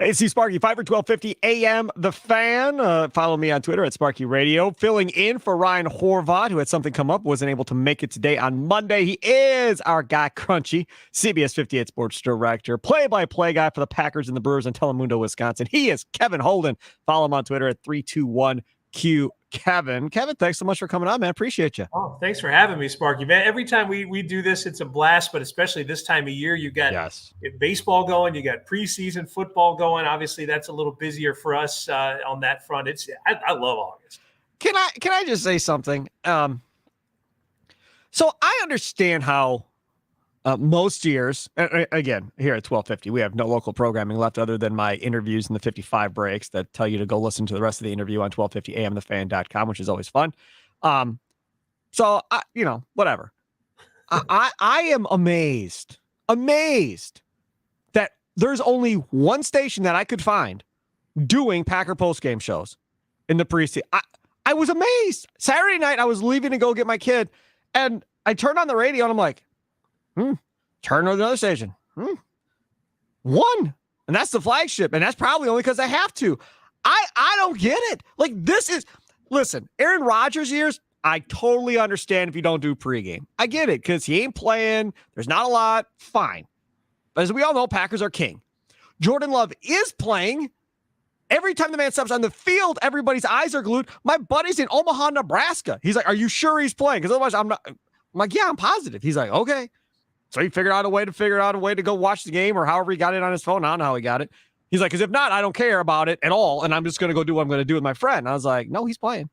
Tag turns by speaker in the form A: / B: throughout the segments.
A: Hey, see Sparky, Fifer 1250 AM, The Fan. Follow me on Twitter at Sparky Radio. Filling in for Ryan Horvat, who had something come up, wasn't able to make it today on Monday. He is our guy, Crunchy, CBS58 sports director, play-by-play guy for the Packers and the Brewers in Telemundo, Wisconsin. He is Kevin Holden. Follow him on Twitter at 321Q. Kevin, thanks so much for coming on, man. Appreciate you.
B: Oh, thanks for having me, Sparky, man. Every time we do this, it's a blast, but especially this time of year, you got baseball going, you got preseason football going. Obviously, that's a little busier for us on that front. I love August.
A: Can I just say something? So I understand how most years, again, here at 1250, we have no local programming left other than my interviews in the 55 breaks that tell you to go listen to the rest of the interview on 1250amthefan.com, which is always fun. So, whatever. I am amazed that there's only one station that I could find doing Packer postgame shows in the preseason. I was amazed. Saturday night, I was leaving to go get my kid, and I turned on the radio, and I'm like, turn on another station. One. And that's the flagship. And that's probably only because I have to. I don't get it. Like, listen, Aaron Rodgers years, I totally understand if you don't do pregame. I get it because he ain't playing. There's not a lot. Fine. But as we all know, Packers are king. Jordan Love is playing. Every time the man steps on the field, everybody's eyes are glued. My buddy's in Omaha, Nebraska. He's like, are you sure he's playing? Because otherwise I'm not. I'm like, yeah, I'm positive. He's like, okay. So he figured out a way to go watch the game or however he got it on his phone. I don't know how he got it. He's like, because if not, I don't care about it at all. And I'm just going to go do what I'm going to do with my friend. And I was like, no, he's playing.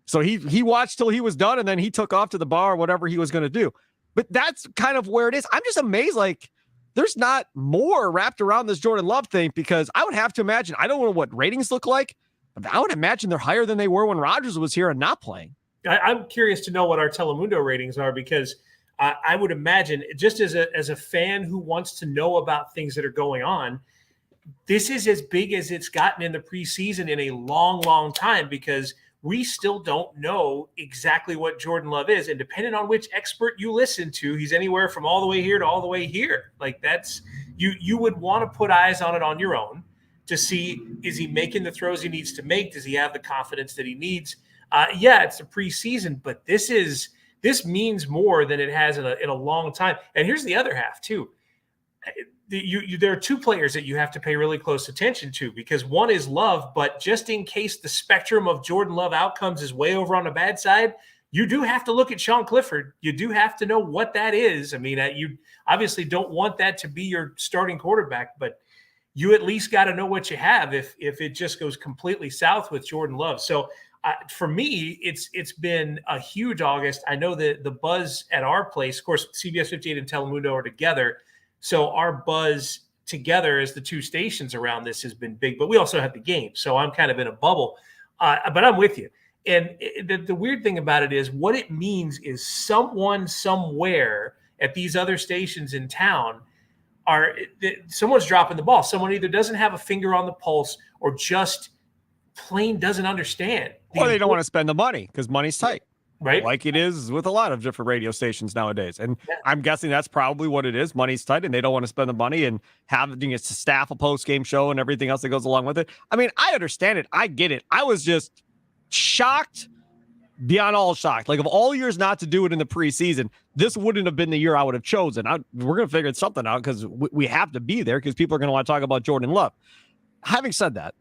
A: So he watched till he was done. And then he took off to the bar or whatever he was going to do. But that's kind of where it is. I'm just amazed. Like, there's not more wrapped around this Jordan Love thing, because I would have to imagine, I don't know what ratings look like, but I would imagine they're higher than they were when Rodgers was here and not playing.
B: I'm curious to know what our Telemundo ratings are, because I would imagine, just as a fan who wants to know about things that are going on, this is as big as it's gotten in the preseason in a long, long time, because we still don't know exactly what Jordan Love is. And depending on which expert you listen to, he's anywhere from all the way here to all the way here. Like, that's you would want to put eyes on it on your own to see, is he making the throws he needs to make? Does he have the confidence that he needs? Yeah, it's a preseason, but this means more than it has in a long time. And here's the other half too. There are two players that you have to pay really close attention to, because one is Love, but just in case the spectrum of Jordan Love outcomes is way over on the bad side, you do have to look at Sean Clifford. You do have to know what that is. I mean, you obviously don't want that to be your starting quarterback, but you at least got to know what you have if it just goes completely south with Jordan Love. So for me, it's been a huge August. I know that the buzz at our place, of course, CBS58 and Telemundo are together. So our buzz together as the two stations around this has been big, but we also have the game. So I'm kind of in a bubble, but I'm with you. And the weird thing about it is, what it means is someone somewhere at these other stations in town someone's dropping the ball. Someone either doesn't have a finger on the pulse or just plain doesn't understand.
A: Or they don't want to spend the money because money's tight.
B: Right.
A: Like it is with a lot of different radio stations nowadays. And I'm guessing that's probably what it is. Money's tight and they don't want to spend the money and having to staff a post-game show and everything else that goes along with it. I mean, I understand it. I get it. I was just shocked, beyond all shocked. Like, of all years not to do it in the preseason, this wouldn't have been the year I would have chosen. We're going to figure something out because we have to be there because people are going to want to talk about Jordan Love. Having said that,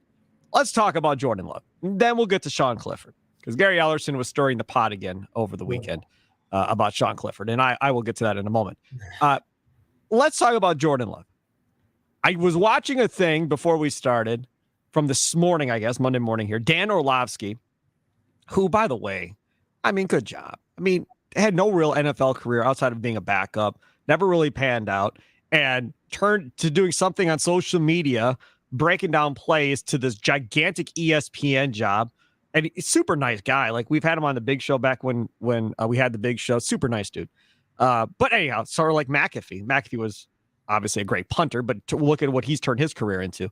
A: let's talk about Jordan Love. Then we'll get to Sean Clifford, because Gary Ellerson was stirring the pot again over the weekend about Sean Clifford, and I will get to that in a moment. Let's talk about Jordan Love. I was watching a thing before we started from this morning, I guess, Monday morning here. Dan Orlovsky, who, by the way, I mean, good job. I mean, had no real NFL career outside of being a backup, never really panned out, and turned to doing something on social media, breaking down plays, to this gigantic ESPN job. And he's a super nice guy. Like, we've had him on the Big Show back when we had the Big Show. Super nice dude. But anyhow, sort of like McAfee. McAfee was obviously a great punter, but to look at what he's turned his career into.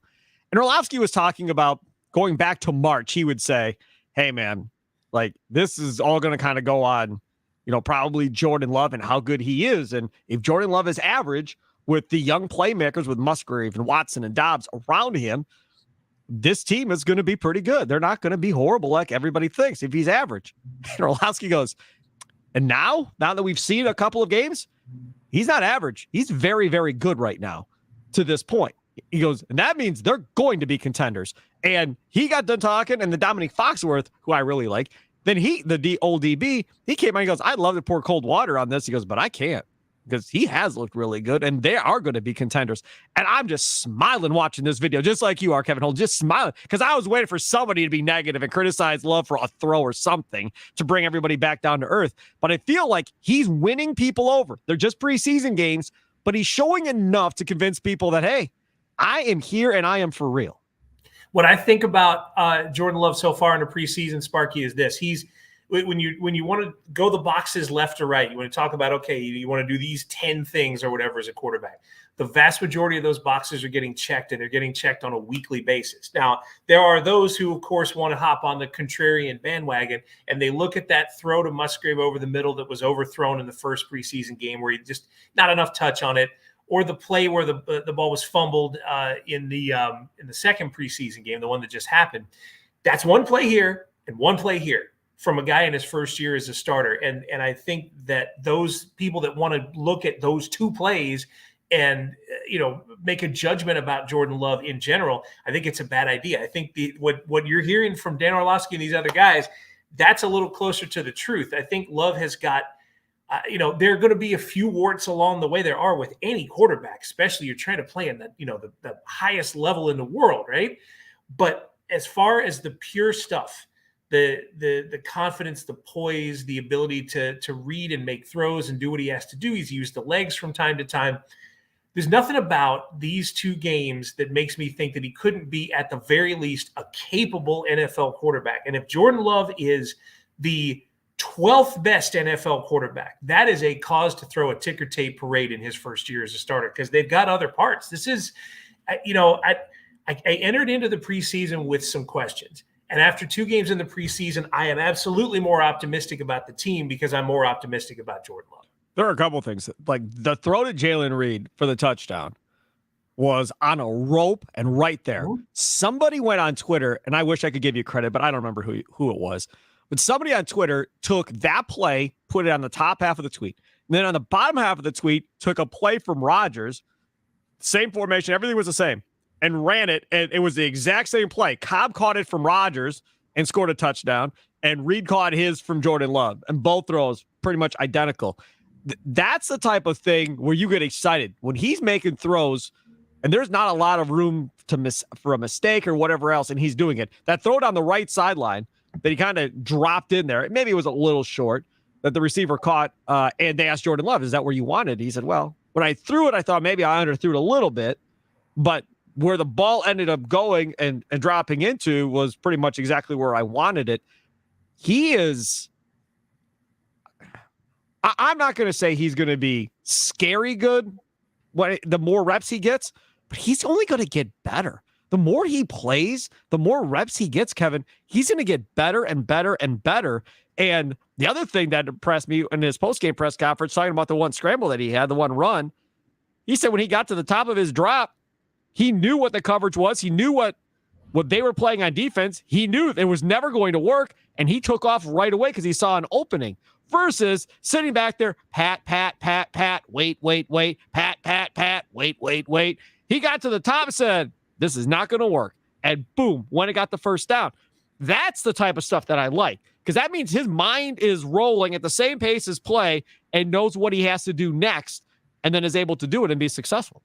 A: And Orlovsky was talking about going back to March. He would say, hey, man, like, this is all going to kind of go on, probably Jordan Love and how good he is. And if Jordan Love is average, with the young playmakers, with Musgrave and Watson and Dobbs around him, this team is going to be pretty good. They're not going to be horrible like everybody thinks if he's average. And Orlowski goes, and now that we've seen a couple of games, he's not average. He's very, very good right now to this point. He goes, and that means they're going to be contenders. And he got done talking, and the Dominique Foxworth, who I really like, then the old DB, he came out and goes, I'd love to pour cold water on this. He goes, but I can't, because he has looked really good, and they are going to be contenders. And I'm just smiling watching this video, just like you are, Kevin Holden, just smiling, because I was waiting for somebody to be negative and criticize Love for a throw or something to bring everybody back down to earth. But I feel like he's winning people over. They're just preseason games, but he's showing enough to convince people that, hey, I am here and I am for real.
B: What I think about Jordan Love so far in the preseason, Sparky, is this. When you want to go the boxes left or right, you want to talk about, okay, you want to do these 10 things or whatever as a quarterback. The vast majority of those boxes are getting checked, and they're getting checked on a weekly basis. Now, there are those who, of course, want to hop on the contrarian bandwagon, and they look at that throw to Musgrave over the middle that was overthrown in the first preseason game where he just not enough touch on it, or the play where the ball was fumbled in the second preseason game, the one that just happened. That's one play here and one play here from a guy in his first year as a starter. And I think that those people that want to look at those two plays and make a judgment about Jordan Love in general, I think it's a bad idea. I think what you're hearing from Dan Orlovsky and these other guys, that's a little closer to the truth. I think Love has got there are going to be a few warts along the way. There are with any quarterback, especially you're trying to play in the highest level in the world, right? But as far as the pure stuff, the confidence, the poise, the ability to read and make throws and do what he has to do, he's used the legs from time to time. There's nothing about these two games that makes me think that he couldn't be, at the very least, a capable NFL quarterback. And if Jordan Love is the 12th best NFL quarterback, that is a cause to throw a ticker tape parade in his first year as a starter, because they've got other parts. This is, I entered into the preseason with some questions. And after 2 games in the preseason, I am absolutely more optimistic about the team because I'm more optimistic about Jordan Love.
A: There are a couple of things. Like the throw to Jalen Reed for the touchdown was on a rope and right there. Mm-hmm. Somebody went on Twitter, and I wish I could give you credit, but I don't remember who it was. But somebody on Twitter took that play, put it on the top half of the tweet. And then on the bottom half of the tweet, took a play from Rodgers, same formation, everything was the same, and ran it. And it was the exact same play. Cobb caught it from Rodgers and scored a touchdown, and Reed caught his from Jordan Love. And both throws pretty much identical. That's the type of thing where you get excited. When he's making throws, and there's not a lot of room for a mistake or whatever else, and he's doing it. That throw down the right sideline that he kind of dropped in there. Maybe it was a little short that the receiver caught, and they asked Jordan Love, is that where you wanted? He said, well, when I threw it, I thought maybe I underthrew it a little bit, but where the ball ended up going and dropping into was pretty much exactly where I wanted it. He is, I'm not going to say he's going to be scary good the more reps he gets, but he's only going to get better. The more he plays, the more reps he gets, Kevin, he's going to get better and better and better. And the other thing that impressed me in his postgame press conference, talking about the one scramble that he had, the one run, he said when he got to the top of his drop, he knew what the coverage was. He knew what they were playing on defense. He knew it was never going to work, and he took off right away because he saw an opening. Versus sitting back there, pat, pat, pat, pat, wait, pat, pat, pat, wait. He got to the top and said, this is not going to work. And boom, when it got the first down. That's the type of stuff that I like, because that means his mind is rolling at the same pace as play and knows what he has to do next, and then is able to do it and be successful.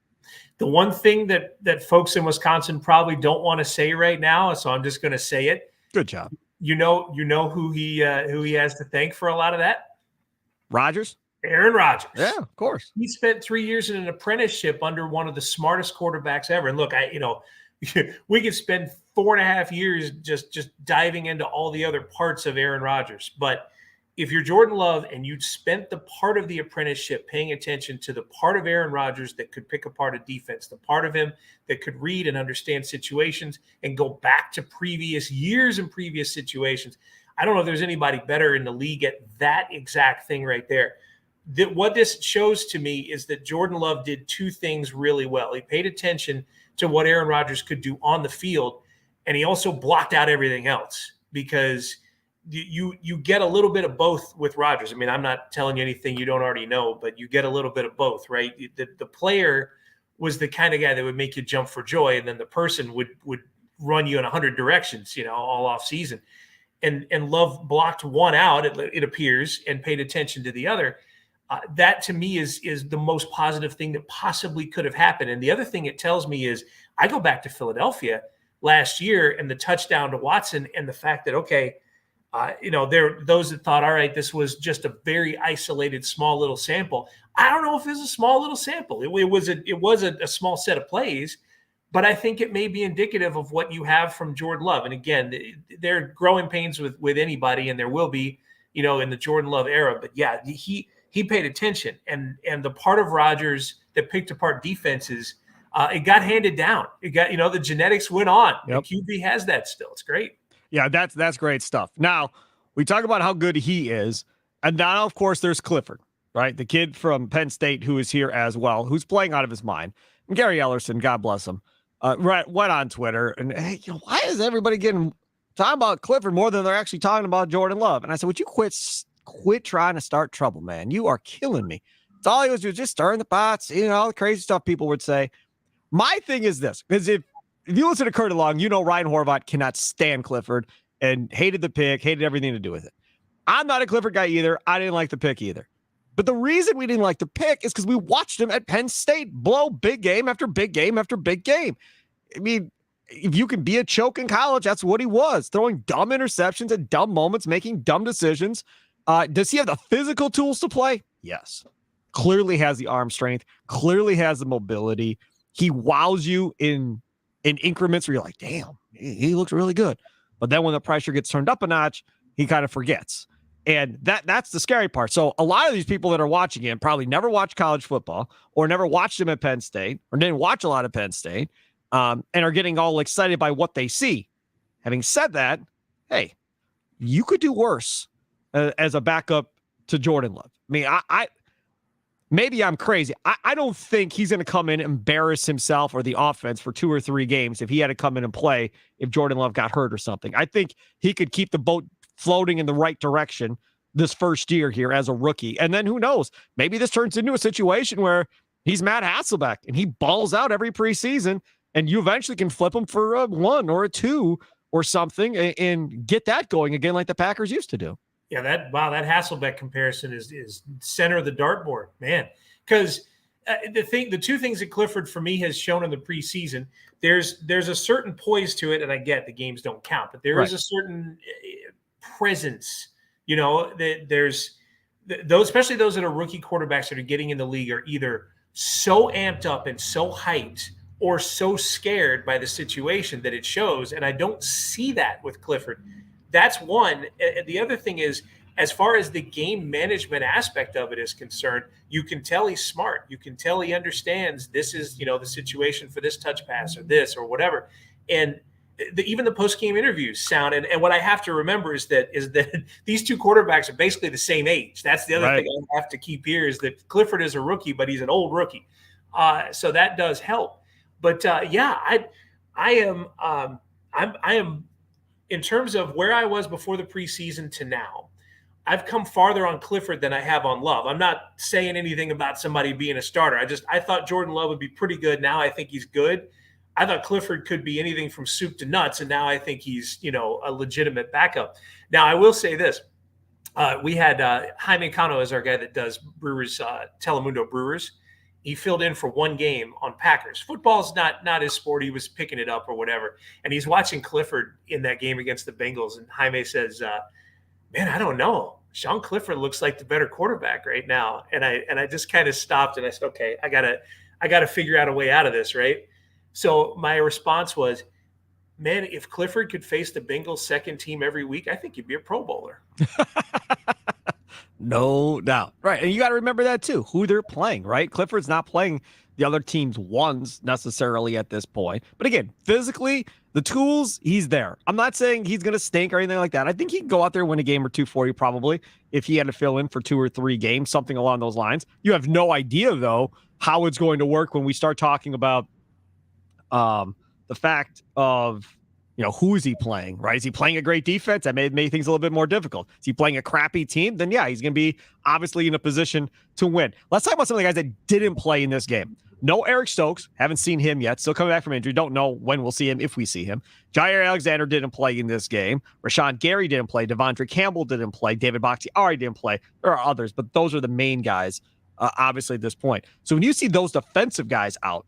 B: The one thing that folks in Wisconsin probably don't want to say right now, so I'm just going to say it.
A: Good job.
B: You know who he has to thank for a lot of that?
A: Rodgers?
B: Aaron Rodgers.
A: Yeah, of course.
B: He spent 3 years in an apprenticeship under one of the smartest quarterbacks ever. And look, we could spend 4.5 years just diving into all the other parts of Aaron Rodgers. But if you're Jordan Love and you'd spent the part of the apprenticeship paying attention to the part of Aaron Rodgers that could pick apart a defense, the part of him that could read and understand situations and go back to previous years and previous situations, I don't know if there's anybody better in the league at that exact thing right there. what this shows to me is that Jordan Love did two things really well. He paid attention to what Aaron Rodgers could do on the field, and he also blocked out everything else, because you get a little bit of both with Rodgers. I mean, I'm not telling you anything you don't already know, but you get a little bit of both, right? The player was the kind of guy that would make you jump for joy, and then the person would run you in 100 directions, all off season. And Love blocked one out, it appears, and paid attention to the other. That to me is the most positive thing that possibly could have happened. And the other thing it tells me is, I go back to Philadelphia last year and the touchdown to Watson, and the fact that, okay, there are those that thought, all right, this was just a very isolated, small little sample. I don't know if it was a small little sample. It was a small set of plays, but I think it may be indicative of what you have from Jordan Love. And again, there are growing pains with anybody, and there will be, in the Jordan Love era. But yeah, he paid attention, and the part of Rodgers that picked apart defenses, it got handed down. It got, the genetics went on. Yep. The QB has that still. It's great.
A: Yeah, that's great stuff. Now, we talk about how good he is, and now, of course, there's Clifford, right? The kid from Penn State who is here as well, who's playing out of his mind. And Gary Ellerson, God bless him, went on Twitter, and, hey, why is everybody talking about Clifford more than they're actually talking about Jordan Love? And I said, would you quit trying to start trouble, man? You are killing me. It's all he was just stirring the pots, all the crazy stuff people would say. My thing is this, because if you listen to Kurt Long, Ryan Horvat cannot stand Clifford and hated the pick, hated everything to do with it. I'm not a Clifford guy either. I didn't like the pick either. But the reason we didn't like the pick is because we watched him at Penn State blow big game after big game after big game. I mean, if you can be a choke in college, that's what he was, throwing dumb interceptions at dumb moments, making dumb decisions. Does he have the physical tools to play? Yes. Clearly has the arm strength, clearly has the mobility. He wows you in increments where you're like, damn, he looks really good. But then when the pressure gets turned up a notch, he kind of forgets. And that's the scary part. So a lot of these people that are watching him probably never watched college football, or never watched him at Penn State, or didn't watch a lot of Penn State, and are getting all excited by what they see. Having said that, hey, you could do worse as a backup to Jordan Love. I mean, I maybe I'm crazy. I don't think he's going to come in and embarrass himself or the offense for 2 or 3 games if he had to come in and play if Jordan Love got hurt or something. I think he could keep the boat floating in the right direction this first year here as a rookie. And then who knows? Maybe this turns into a situation where he's Matt Hasselbeck and he balls out every preseason, and you eventually can flip him for a 1 or a 2 or something and get that going again like the Packers used to do.
B: Yeah, that Hasselbeck comparison is center of the dartboard, man. Because the two things that Clifford for me has shown in the preseason, there's a certain poise to it, and I get the games don't count, but there is a certain presence. There's those, especially those that are rookie quarterbacks that are getting in the league, are either so amped up and so hyped or so scared by the situation that it shows, and I don't see that with Clifford. That's one. The other thing is, as far as the game management aspect of it is concerned, you can tell he's smart. You can tell he understands this is, the situation for this touch pass or this or whatever. And even the post-game interviews sound, and what I have to remember is that these two quarterbacks are basically the same age. That's the other thing I have to keep here, is that Clifford is a rookie, but he's an old rookie. So that does help. But I am in terms of where I was before the preseason to now, I've come farther on Clifford than I have on Love. I'm not saying anything about somebody being a starter. I thought Jordan Love would be pretty good. Now I think he's good. I thought Clifford could be anything from soup to nuts, and now I think he's, a legitimate backup. Now, I will say this. We had Jaime Cano as our guy that does Brewers, Telemundo Brewers. He filled in for 1 game on Packers. Football's not his sport. He was picking it up or whatever. And he's watching Clifford in that game against the Bengals. And Jaime says, man, I don't know. Sean Clifford looks like the better quarterback right now. And I just kind of stopped and I said, okay, I gotta figure out a way out of this, right? So my response was, man, if Clifford could face the Bengals second team every week, I think he'd be a Pro Bowler.
A: No doubt. Right. And you got to remember that too, who they're playing, right? Clifford's not playing the other team's ones necessarily at this point. But again, physically, the tools, he's there. I'm not saying he's going to stink or anything like that. I think he can go out there and win a game or two for you probably if he had to fill in for 2 or 3 games, something along those lines. You have no idea, though, how it's going to work when we start talking about the fact of, who is he playing, right? Is he playing a great defense? That made things a little bit more difficult. Is he playing a crappy team? Then, yeah, he's going to be obviously in a position to win. Let's talk about some of the guys that didn't play in this game. No Eric Stokes. Haven't seen him yet. Still coming back from injury. Don't know when we'll see him, if we see him. Jair Alexander didn't play in this game. Rashawn Gary didn't play. Devondre Campbell didn't play. David Bakhtiari didn't play. There are others, but those are the main guys, obviously, at this point. So when you see those defensive guys out,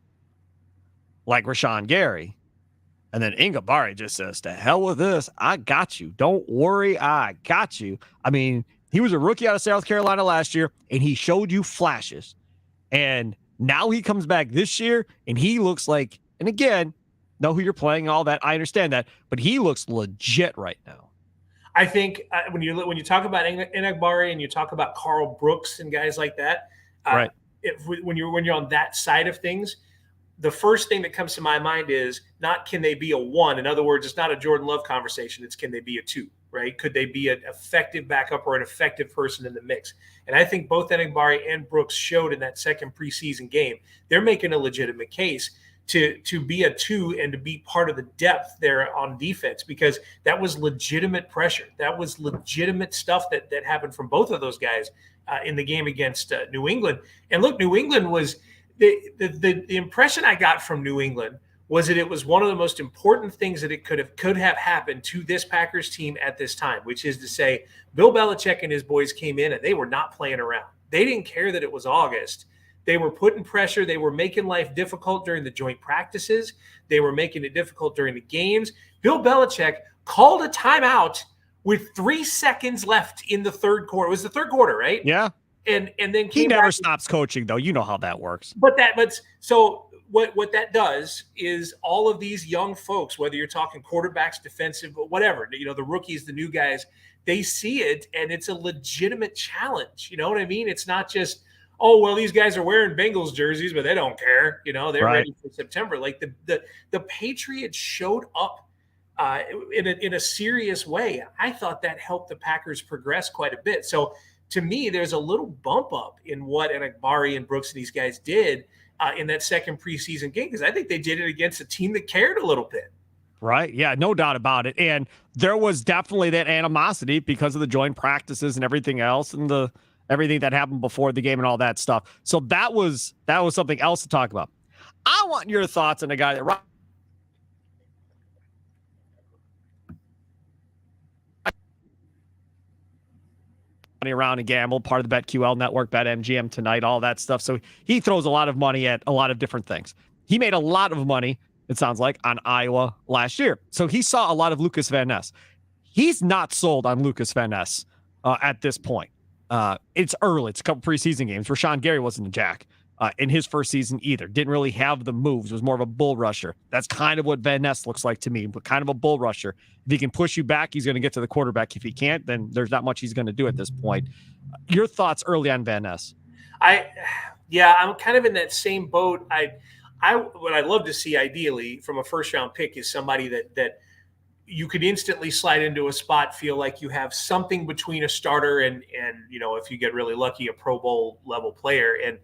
A: like Rashawn Gary, and then Ingabari just says, to hell with this. I got you. Don't worry. I got you. I mean, he was a rookie out of South Carolina last year, and he showed you flashes. And now he comes back this year, and he looks like, and again, know who you're playing, all that. I understand that, but he looks legit right now.
B: I think when you talk about Ingabari and you talk about Carl Brooks and guys like that,
A: right?
B: When you're on that side of things, the first thing that comes to my mind is not can they be a 1? In other words, it's not a Jordan Love conversation. It's can they be a 2, right? Could they be an effective backup or an effective person in the mix? And I think both Enagbari and Brooks showed in that second preseason game, they're making a legitimate case to be a 2 and to be part of the depth there on defense, because that was legitimate pressure. That was legitimate stuff that happened from both of those guys in the game against New England. And look, New England was – the impression I got from New England was that it was one of the most important things that it could have happened to this Packers team at this time, which is to say Bill Belichick and his boys came in and they were not playing around. They didn't care that it was August. They were putting pressure. They were making life difficult during the joint practices. They were making it difficult during the games. Bill Belichick called a timeout with 3 seconds left in the third quarter. It was the third quarter, right?
A: Yeah.
B: And then
A: he never stops coaching, though. You know how that works.
B: But so what that does is all of these young folks, whether you're talking quarterbacks, defensive, whatever, the rookies, the new guys, they see it and it's a legitimate challenge. You know what I mean? It's not just, oh, well, these guys are wearing Bengals jerseys, but they don't care. They're ready for September. Like the Patriots showed up in a serious way. I thought that helped the Packers progress quite a bit. So to me, there's a little bump up in what Enagbari and Brooks and these guys did in that second preseason game, because I think they did it against a team that cared a little bit.
A: Right. Yeah, no doubt about it. And there was definitely that animosity because of the joint practices and everything else and everything that happened before the game and all that stuff. So that was something else to talk about. I want your thoughts on a guy that around and gamble, part of the BetQL network, BetMGM tonight, all that stuff. So he throws a lot of money at a lot of different things. He made a lot of money, it sounds like, on Iowa last year. So he saw a lot of Lucas Van Ness. He's not sold on Lucas Van Ness at this point. It's early. It's a couple preseason games. Rashawn Gary wasn't a jack in his first season either. Didn't really have the moves. Was more of a bull rusher. That's kind of what Van Ness looks like to me, but kind of a bull rusher. If he can push you back, he's going to get to the quarterback. If he can't, then there's not much he's going to do at this point. Your thoughts early on Van Ness?
B: I'm kind of in that same boat. What I'd love to see ideally from a first round pick is somebody that you could instantly slide into a spot, feel like you have something between a starter and if you get really lucky, a Pro Bowl level player. And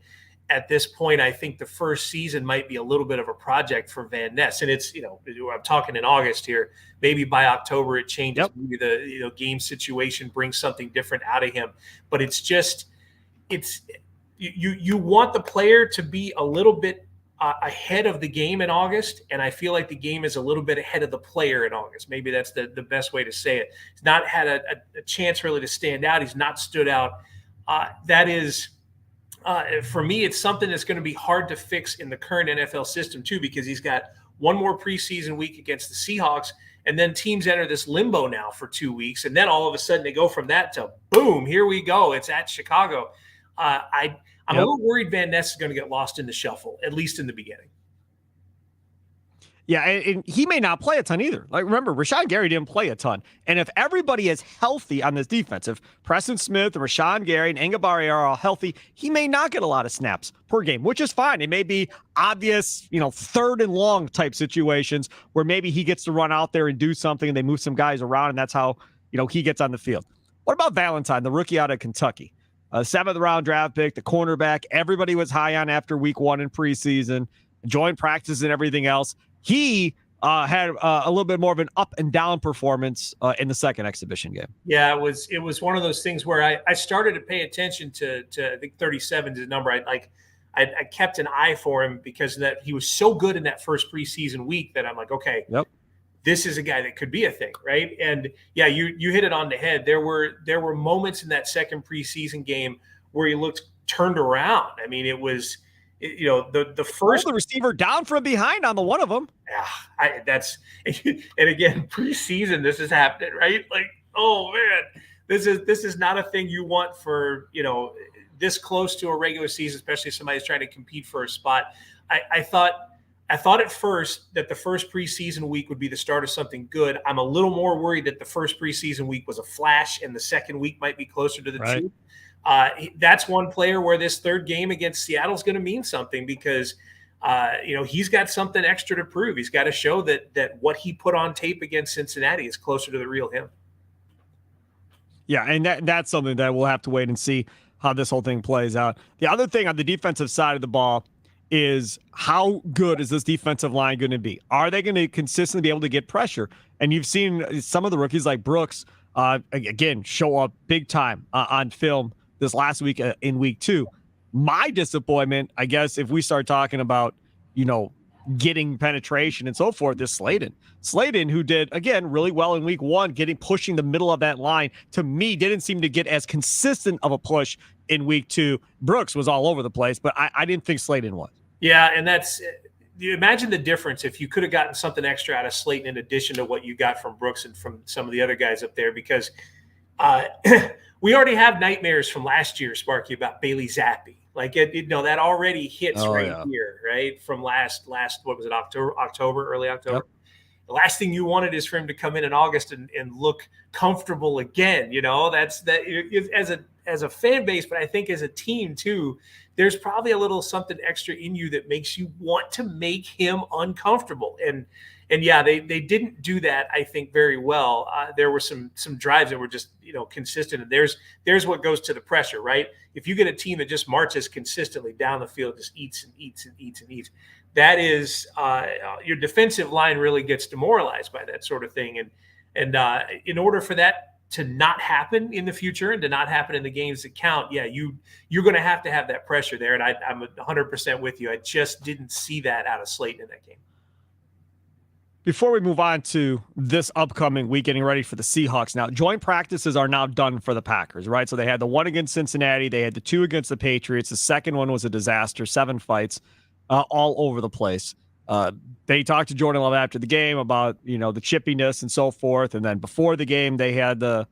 B: at this point, I think the first season might be a little bit of a project for Van Ness. And it's, I'm talking in August here, maybe by October it changes. Yep. Maybe the game situation brings something different out of him, but it's just, you want the player to be a little bit ahead of the game in August. And I feel like the game is a little bit ahead of the player in August. Maybe that's the best way to say it. He's not had a chance really to stand out. He's not stood out. That is, for me, it's something that's going to be hard to fix in the current NFL system too, because he's got one more preseason week against the Seahawks, and then teams enter this limbo now for 2 weeks, and then all of a sudden they go from that to boom, here we go. It's at Chicago. I'm a little worried Van Ness is going to get lost in the shuffle, at least in the beginning.
A: Yeah, and he may not play a ton either. Like, remember, Rashawn Gary didn't play a ton. And if everybody is healthy on this defense, if Preston Smith and Rashawn Gary and Ngabari are all healthy, he may not get a lot of snaps per game, which is fine. It may be obvious, third and long type situations where maybe he gets to run out there and do something and they move some guys around, and that's how, he gets on the field. What about Valentine, the rookie out of Kentucky? A seventh-round draft pick, the cornerback. Everybody was high on after week 1 in preseason, joined practice and everything else. He had a little bit more of an up and down performance in the second exhibition game.
B: Yeah, it was one of those things where I started to pay attention to I think 37 is the number. I kept an eye for him because that he was so good in that first preseason week that I'm like, okay,
A: yep,
B: this is a guy that could be a thing, right? And yeah, you hit it on the head. There were moments in that second preseason game where he looked turned around. I mean, it was. The first
A: the receiver down from behind on the one of them.
B: Yeah, and again, preseason, this is happening, right? Like, oh man, this is not a thing you want for this close to a regular season, especially if somebody's trying to compete for a spot. I thought at first that the first preseason week would be the start of something good. I'm a little more worried that the first preseason week was a flash, and the second week might be closer to the truth. That's one player where this third game against Seattle is going to mean something because, he's got something extra to prove. He's got to show that what he put on tape against Cincinnati is closer to the real him.
A: Yeah, and that's something that we'll have to wait and see how this whole thing plays out. The other thing on the defensive side of the ball is how good is this defensive line going to be? Are they going to consistently be able to get pressure? And you've seen some of the rookies like Brooks, again, show up big time on film this last week in week 2. My disappointment, I guess, if we start talking about, getting penetration and so forth, is Slayton, who did, again, really well in week 1, pushing the middle of that line, to me, didn't seem to get as consistent of a push in week 2. Brooks was all over the place, but I didn't think Slayton was. Yeah,
B: and you imagine the difference if you could have gotten something extra out of Slayton in addition to what you got from Brooks and from some of the other guys up there, because we already have nightmares from last year, Sparky, about Bailey Zappi. Like that already hits here, right? From last what was it, early October. Yep. The last thing you wanted is for him to come in August and look comfortable again. That's as a fan base, but I think as a team too, there's probably a little something extra in you that makes you want to make him uncomfortable. And yeah, they didn't do that, I think, very well. There were some drives that were just consistent. And there's what goes to the pressure, right? If you get a team that just marches consistently down the field, just eats and eats and eats and eats, that is your defensive line really gets demoralized by that sort of thing. And in order for that to not happen in the future and to not happen in the games that count, yeah, you're going to have that pressure there. And I'm 100% with you. I just didn't see that out of Slayton in that game.
A: Before we move on to this upcoming week, getting ready for the Seahawks now, joint practices are now done for the Packers, right? So they had the one against Cincinnati. They had the 2 against the Patriots. The second one was a disaster, 7 fights all over the place. They talked to Jordan Love after the game about, the chippiness and so forth. And then before the game, they had the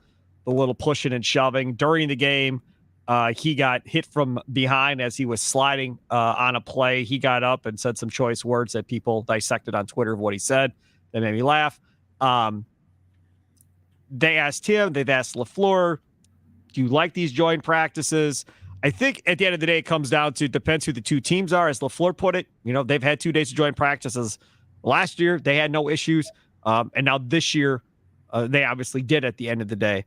A: little pushing and shoving. During the game, he got hit from behind as he was sliding on a play. He got up and said some choice words that people dissected on Twitter of what he said. That made me laugh. They asked him, they've asked LaFleur, do you like these joint practices? I think at the end of the day, it comes down to, depends who the two teams are. As LaFleur put it, they've had 2 days of joint practices. Last year, they had no issues. And now this year, they obviously did at the end of the day.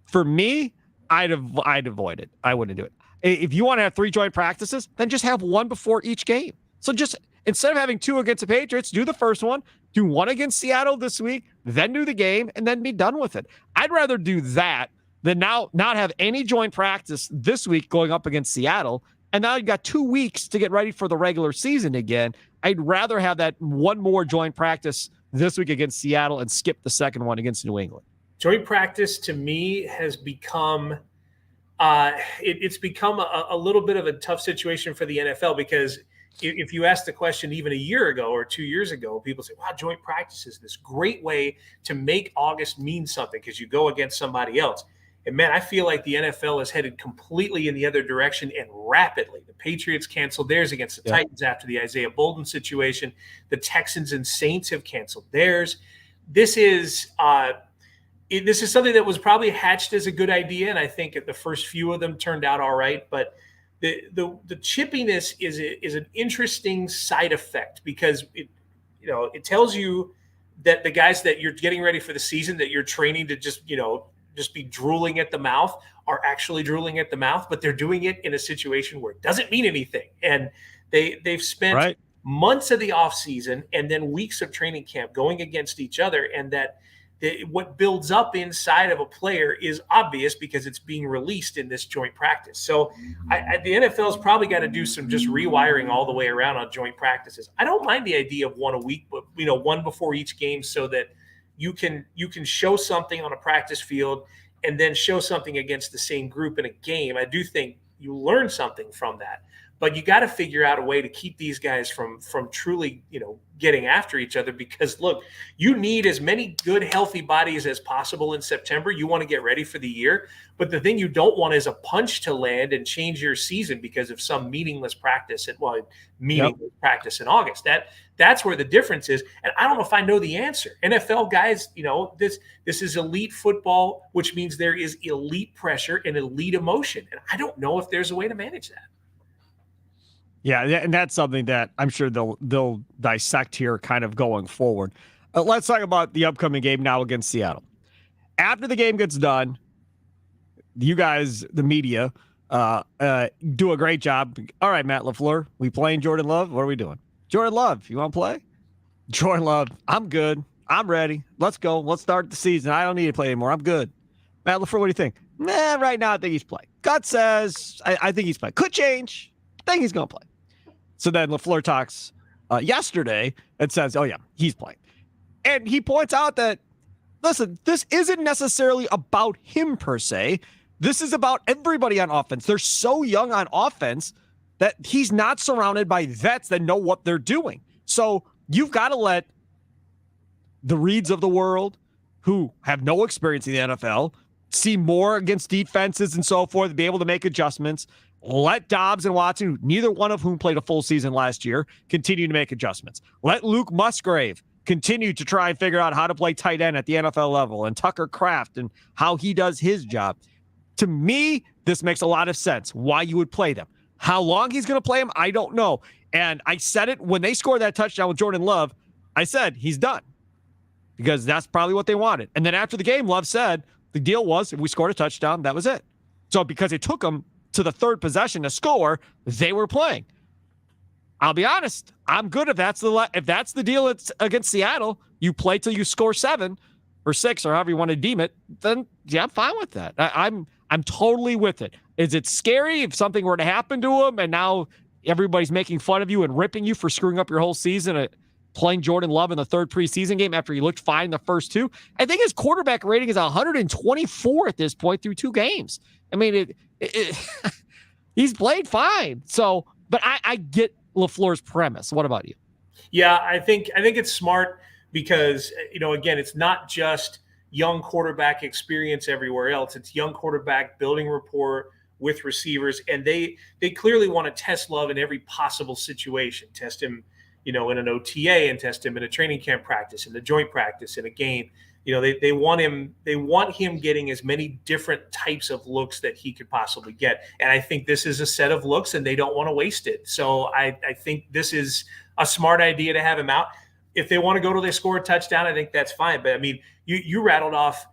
A: For me, I'd avoid it. I wouldn't do it. If you want to have 3 joint practices, then just have 1 before each game. So just instead of having 2 against the Patriots, do the first one, do 1 against Seattle this week, then do the game, and then be done with it. I'd rather do that than now not have any joint practice this week going up against Seattle, and now you've got 2 weeks to get ready for the regular season again. I'd rather have that 1 more joint practice this week against Seattle and skip the second one against New England.
B: Joint practice to me has become it's become a little bit of a tough situation for the NFL, because if you asked the question even a year ago or 2 years ago, people say, wow, joint practice is this great way to make August mean something because you go against somebody else. And man, I feel like the NFL is headed completely in the other direction and rapidly. The Patriots canceled theirs against the Titans after the Isaiah Bolden situation. The Texans and Saints have canceled theirs. This is something that was probably hatched as a good idea, and I think the first few of them turned out all right. But the chippiness is an interesting side effect because it tells you that the guys that you're getting ready for the season, that you're training to just be drooling at the mouth, are actually drooling at the mouth, but they're doing it in a situation where it doesn't mean anything, and they've spent months of the offseason and then weeks of training camp going against each other, and what builds up inside of a player is obvious because it's being released in this joint practice. So the NFL's probably got to do some just rewiring all the way around on joint practices. I don't mind the idea of one a week, but one before each game, so that you can show something on a practice field and then show something against the same group in a game. I do think you learn something from that. But you got to figure out a way to keep these guys from truly, getting after each other, because look, you need as many good, healthy bodies as possible in September. You want to get ready for the year. But the thing you don't want is a punch to land and change your season because of some meaningless practice practice in August. That's where the difference is. And I don't know if I know the answer. NFL guys, this is elite football, which means there is elite pressure and elite emotion. And I don't know if there's a way to manage that.
A: Yeah, and that's something that I'm sure they'll dissect here kind of going forward. Let's talk about the upcoming game now against Seattle. After the game gets done, you guys, the media, do a great job. All right, Matt LaFleur, we playing Jordan Love? What are we doing? Jordan Love, you want to play? Jordan Love, I'm good. I'm ready. Let's go. Let's start the season. I don't need to play anymore. I'm good. Matt LaFleur, what do you think? Right now I think he's playing. Gut says I think he's playing. Could change. I think he's going to play. So then LaFleur talks yesterday and says, oh, yeah, he's playing. And he points out that, listen, this isn't necessarily about him per se. This is about everybody on offense. They're so young on offense that he's not surrounded by vets that know what they're doing. So you've got to let the Reeds of the world, who have no experience in the NFL, see more against defenses and so forth, be able to make adjustments. Let Dobbs and Watson, neither one of whom played a full season last year, continue to make adjustments. Let Luke Musgrave continue to try and figure out how to play tight end at the NFL level, and Tucker Kraft and how he does his job. To me, this makes a lot of sense why you would play them. How long he's going to play him, I don't know. And I said it when they scored that touchdown with Jordan Love, I said he's done, because that's probably what they wanted. And then after the game, Love said the deal was if we scored a touchdown, that was it. So because it took them to the third possession to score, they were playing. I'll be honest, I'm good if that's the deal against Seattle. You play till you score 7 or 6 or however you want to deem it. Then yeah, I'm fine with that. I'm totally with it. Is it scary if something were to happen to him and now everybody's making fun of you and ripping you for screwing up your whole season at playing Jordan Love in the third preseason game after he looked fine in the first 2? I think his quarterback rating is 124 at this point through 2 games. I mean, he's played fine. So, but I get LaFleur's premise. What about you?
B: Yeah, I think it's smart because, again, it's not just young quarterback experience everywhere else. It's young quarterback building rapport with receivers, and they clearly want to test Love in every possible situation. Test him, in an OTA, and test him in a training camp practice, in the joint practice, in a game. They want him getting as many different types of looks that he could possibly get. And I think this is a set of looks, and they don't want to waste it. So I think this is a smart idea to have him out. If they want to go till they score a touchdown, I think that's fine. But I mean, you rattled off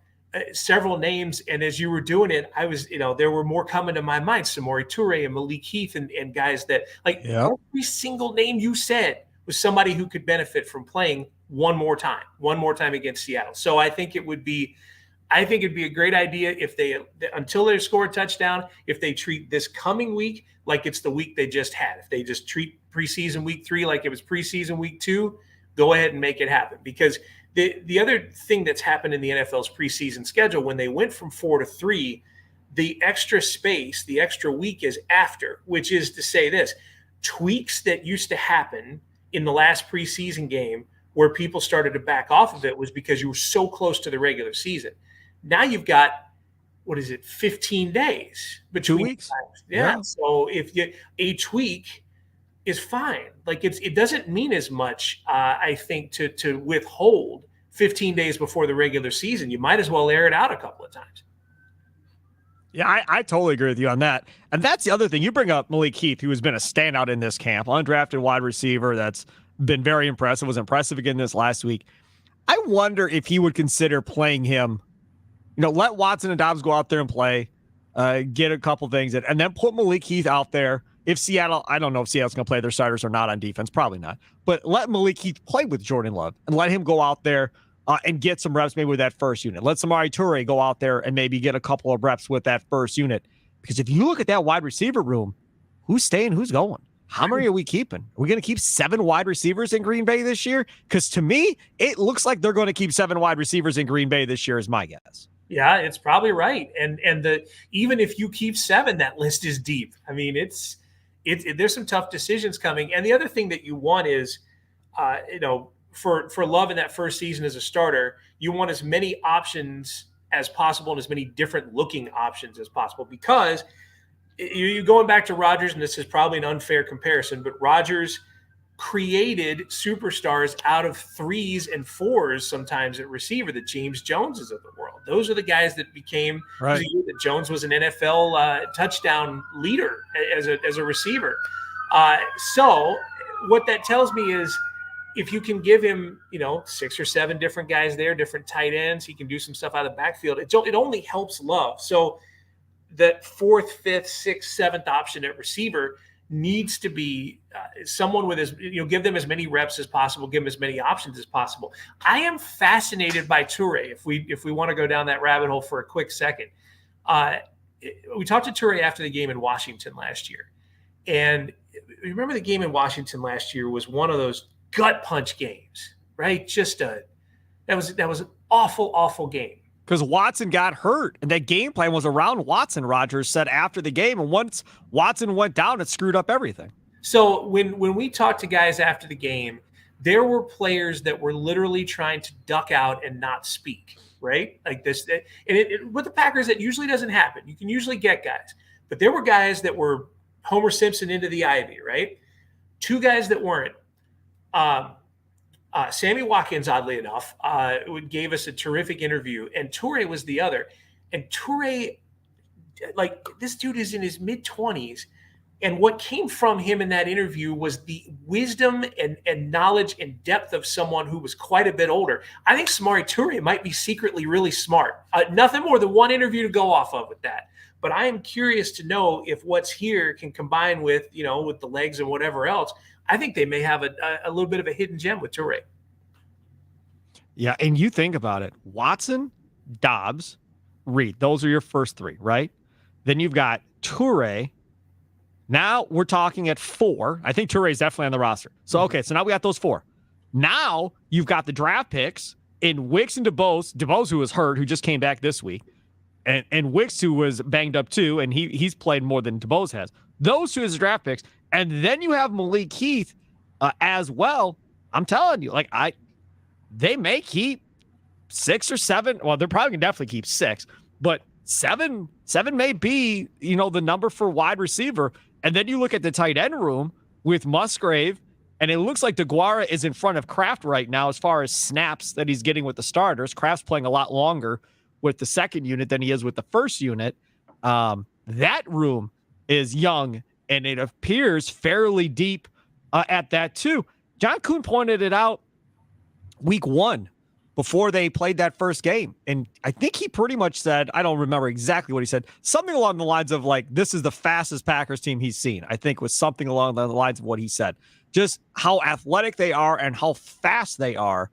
B: several names, and as you were doing it, I was, there were more coming to my mind. Samori Toure and Malik Heath and guys that every single name you said was somebody who could benefit from playing one more time against Seattle. So I think it'd be a great idea if they, until they score a touchdown, if they treat this coming week like it's the week they just had. If they just treat preseason week 3 like it was preseason week 2, go ahead and make it happen. Because the other thing that's happened in the NFL's preseason schedule, when they went from 4 to 3, the extra space, the extra week is after, which is to say this, tweaks that used to happen in the last preseason game where people started to back off of it was because you were so close to the regular season. Now you've got what is it, 15 days
A: Two
B: between
A: weeks.
B: times. Yeah. So if a tweak is fine. Like it doesn't mean as much, I think, to withhold 15 days before the regular season. You might as well air it out a couple of times.
A: Yeah, I totally agree with you on that. And that's the other thing. You bring up Malik Heath, who has been a standout in this camp, undrafted wide receiver that's been very impressive, was impressive again this last week. I wonder if he would consider playing him, let Watson and Dobbs go out there and play, get a couple things in, and then put Malik Heath out there. If Seattle, I don't know if Seattle's going to play their starters or not on defense, probably not, but let Malik Heath play with Jordan Love and let him go out there and get some reps maybe with that first unit. Let Samori Toure go out there and maybe get a couple of reps with that first unit. Because if you look at that wide receiver room, who's staying, who's going? How many are we keeping? Are we going to keep 7 wide receivers in Green Bay this year? Because to me, it looks like they're going to keep 7 wide receivers in Green Bay this year is my guess.
B: Yeah, it's probably right. And even if you keep 7, that list is deep. I mean, there's some tough decisions coming. And the other thing that you want is, for Love in that first season as a starter, you want as many options as possible and as many different looking options as possible, because you're going back to Rodgers, and this is probably an unfair comparison, but Rodgers created superstars out of 3s and 4s sometimes at receiver, the James Joneses of the world. Those are the guys that became
A: right.
B: That Jones was an NFL touchdown leader as a receiver. So what that tells me is, if you can give him, 6 or 7 different guys there, different tight ends, he can do some stuff out of the backfield. It only helps Love. So the 4th, 5th, 6th, 7th option at receiver needs to be someone with give them as many reps as possible, give them as many options as possible. I am fascinated by Toure. If we want to go down that rabbit hole for a quick second, we talked to Toure after the game in Washington last year, and remember the game in Washington last year was one of those gut punch games, right? That was an awful game.
A: Because Watson got hurt, and that game plan was around Watson, Rodgers said after the game. And once Watson went down, it screwed up everything.
B: So when we talked to guys after the game, there were players that were literally trying to duck out and not speak, right? Like this. And with the Packers, it usually doesn't happen. You can usually get guys. But there were guys that were Homer Simpson into the ivy, right? 2 guys that weren't. Sammy Watkins, oddly enough, gave us a terrific interview, and Toure was the other. And Toure, this dude is in his mid-20s, and what came from him in that interview was the wisdom and knowledge and depth of someone who was quite a bit older. I think Samori Toure might be secretly really smart. Nothing more than one interview to go off of with that. But I am curious to know if what's here can combine with, with the legs and whatever else. I think they may have a little bit of a hidden gem with Toure.
A: Yeah, and you think about it. Watson, Dobbs, Reed. Those are your first 3, right? Then you've got Toure. Now we're talking at 4. I think Toure is definitely on the roster. So, okay, so now we got those 4. Now you've got the draft picks in Wicks and DeBose, who was hurt, who just came back this week, and Wicks, who was banged up too, and he's played more than DeBose has. Those 2 as draft picks. And then you have Malik Heath as well. I'm telling you, they may keep 6 or 7. Well, they're probably going to definitely keep 6, but 7 may be, the number for wide receiver. And then you look at the tight end room with Musgrave, and it looks like DeGuara is in front of Kraft right now as far as snaps that he's getting with the starters. Kraft's playing a lot longer with the second unit than he is with the first unit. That room is young, and it appears fairly deep at that too. John Kuhn pointed it out week 1 before they played that first game. And I think he pretty much said, I don't remember exactly what he said, something along the lines of this is the fastest Packers team he's seen. I think was something along the lines of what he said. Just how athletic they are and how fast they are.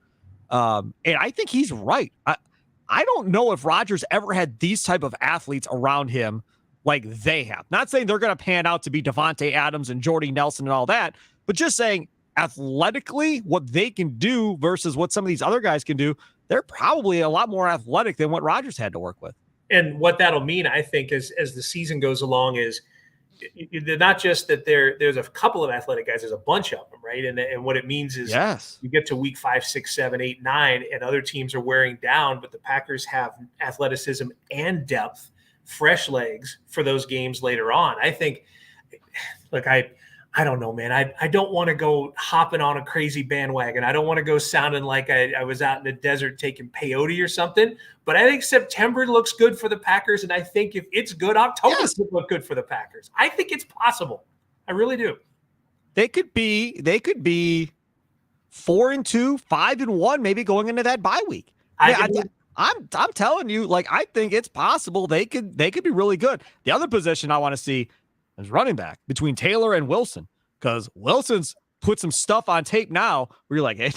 A: And I think he's right. I don't know if Rodgers ever had these type of athletes around him like they have. Not saying they're going to pan out to be Devontae Adams and Jordy Nelson and all that, but just saying athletically what they can do versus what some of these other guys can do, they're probably a lot more athletic than what Rodgers had to work with.
B: And what that'll mean, I think, as the season goes along is they're not just that there's a couple of athletic guys, there's a bunch of them, right? And what it means is you get to week 5, 6, 7, 8, 9, and other teams are wearing down, but the Packers have athleticism and depth fresh legs for those games later on. I think, look, I don't know, man. I don't want to go hopping on a crazy bandwagon. I don't want to go sounding like I was out in the desert taking peyote or something. But I think September looks good for the Packers, and I think if it's good, October will look good for the Packers. I think it's possible. I really do.
A: They could be 4-2, 5-1, maybe going into that bye week. I'm telling you, like, I think it's possible they could be really good. The other position I want to see is running back between Taylor and Wilson, because Wilson's put some stuff on tape now where you're like, hey,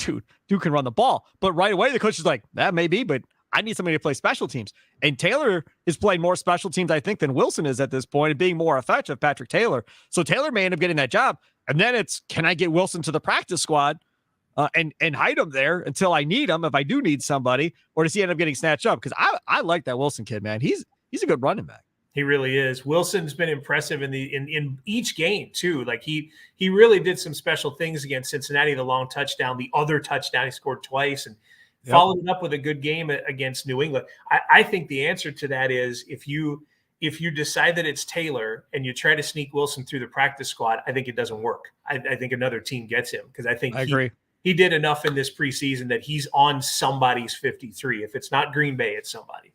A: dude can run the ball. But right away, the coach is like, that may be, but I need somebody to play special teams. And Taylor is playing more special teams, I think, than Wilson is at this point, and being more effective, Patrick Taylor. So Taylor may end up getting that job. And then it's, can I get Wilson to the practice squad and hide him there until I need him, if I do need somebody, or does he end up getting snatched up? Because I like that Wilson kid, man. He's a good running back.
B: He really is. Wilson's been impressive in each game too. Like he really did some special things against Cincinnati. The long touchdown, the other touchdown, he scored twice, and followed it up with a good game against New England. I think the answer to that is if you decide that it's Taylor and you try to sneak Wilson through the practice squad, I think it doesn't work. I think another team gets him, because I think
A: I agree.
B: He did enough in this preseason that he's on somebody's 53. If it's not Green Bay, it's somebody.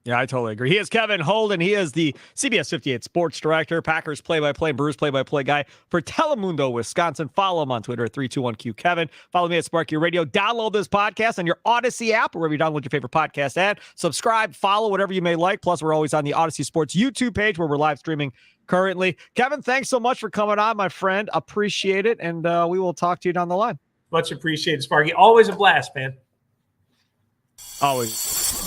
A: Yeah, I totally agree. He is Kevin Holden. He is the CBS58 sports director, Packers play-by-play, Brewers play-by-play guy for Telemundo, Wisconsin. Follow him on Twitter at 321QKevin. Follow me at Sparky Radio. Download this podcast on your Odyssey app, or wherever you download your favorite podcast ad. Subscribe, follow, whatever you may like. Plus, we're always on the Odyssey Sports YouTube page where we're live streaming currently. Kevin, thanks so much for coming on, my friend. Appreciate it, and we will talk to you down the line.
B: Much appreciated, Sparky. Always a blast, man.
A: Always.